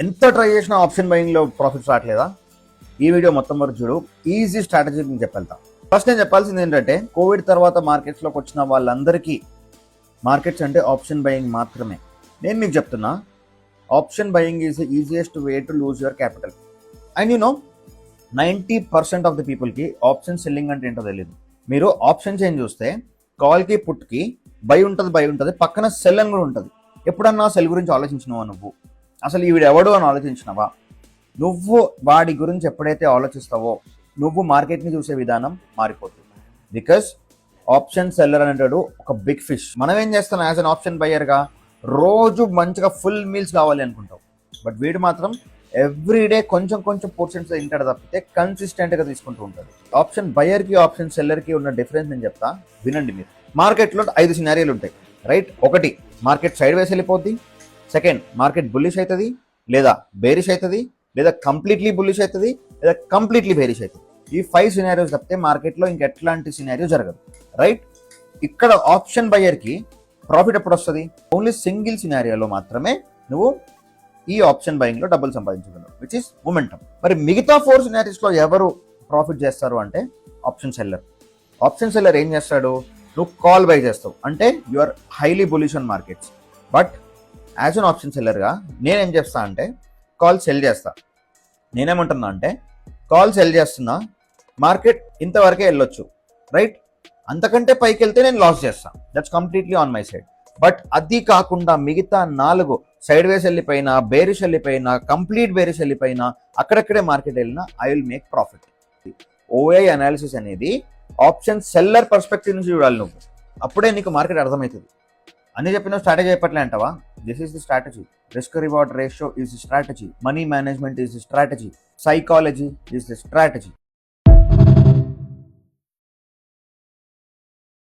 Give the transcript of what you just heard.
ఎంత ట్రై చేసినా option బయింగ్లో profits రావట్లేదా? ఈ వీడియో మొత్తం వరకు చూడు. ఈజీ స్ట్రాటజీ నేను చెప్పెళ్తా. ఫస్ట్ నేను చెప్పాల్సింది ఏంటంటే, కోవిడ్ తర్వాత మార్కెట్స్లోకి వచ్చిన వాళ్ళందరికీ మార్కెట్స్ అంటే ఆప్షన్ బయింగ్ మాత్రమే. నేను మీకు చెప్తున్నా, option buying is the easiest way to lose your capital. And 90% of the పీపుల్కి ఆప్షన్ సెల్లింగ్ అంటే ఏంటో తెలియదు. మీరు ఆప్షన్ చేంజ్ చూస్తే కాల్కి పుట్కి బై ఉంటుంది, పక్కన సెల్ అని కూడా ఉంటుంది. ఎప్పుడన్నా సెల్ గురించి ఆలోచించినావా నువ్వు? అసలు ఈవిడ ఎవడు అని ఆలోచించినావా? నువ్వు వాడి గురించి ఎప్పుడైతే ఆలోచిస్తావో నువ్వు మార్కెట్ని చూసే విధానం మారిపోతుంది. బికాస్ ఆప్షన్ సెల్లర్ అనేటాడు ఒక బిగ్ ఫిష్. మనం ఏం చేస్తాం యాజ్ అన్ ఆప్షన్ బయ్యర్గా, రోజు మంచిగా ఫుల్ మీల్స్ కావాలి అనుకుంటాం. బట్ వీడు మాత్రం ఎవ్రీడే కొంచెం పోర్షన్స్ తింటాడు తప్పితే కన్సిస్టెంట్గా తీసుకుంటూ ఉంటాడు. ఆప్షన్ బయ్యర్కి ఆప్షన్ సెల్లర్కి ఉన్న డిఫరెన్స్ నేను చెప్తా, వినండి మీరు. మార్కెట్లో 5 సినారియోలు ఉంటాయి, రైట్? ఒకటి, మార్కెట్ సైడ్ వేసి వెళ్ళిపోద్ది. సెకండ్, మార్కెట్ బుల్లిష్ అవుతుంది లేదా బేరిష్ అవుతుంది, లేదా కంప్లీట్లీ బుల్లిష్ అవుతుంది లేదా కంప్లీట్లీ బేరిష్ అవుతుంది. ఈ 5 సినారియోస్ తప్పితే మార్కెట్లో ఇంకెట్లాంటి సినారియో జరగదు, రైట్? ఇక్కడ ఆప్షన్ బయ్యర్కి ప్రాఫిట్ ఎప్పుడు వస్తుంది? ఓన్లీ సింగిల్ సినారియోలో మాత్రమే నువ్వు ఈ ఆప్షన్ బయింగ్లో డబ్బులు సంపాదించగలవు, విచ్ ఇస్ మొమెంటం. మరి మిగతా 4 సినారియోస్లో ఎవరు ప్రాఫిట్ చేస్తారు అంటే ఆప్షన్ సెల్లర్. ఆప్షన్ సెల్లర్ ఏం చేస్తాడు? నువ్వు కాల్ బై చేస్తావు అంటే you are highly bullish on markets. But as an option సెల్లర్గా నేనేం చేస్తా అంటే కాల్ సెల్ చేస్తా. నేనేమంటున్నా అంటే కాల్ సెల్ చేస్తున్నా, మార్కెట్ ఇంతవరకే వెళ్ళొచ్చు, రైట్? అంతకంటే పైకి వెళ్తే నేను లాస్ చేస్తాను. That's completely on my side. But అది కాకుండా మిగతా 4 సైడ్ వేస్ వెళ్ళిపోయినా, బేరిష్ వెళ్ళిపోయినా, కంప్లీట్ బేరిష్ వెళ్ళిపోయినా, అక్కడక్కడే మార్కెట్ వెళ్ళినా I will make profit. ఓఐ analysis అనేది ఆప్షన్ సెల్లర్ పర్స్పెక్టివ్ నుంచి చూడాలి నువ్వు. అప్పుడే నీకు మార్కెట్ అర్థమవుతుంది. అని చెప్పిన స్ట్రాటజీ చెప్పట్లే అంటావా? This is the strategy. Risk reward ratio is the strategy. Money management is the strategy. Psychology is the strategy.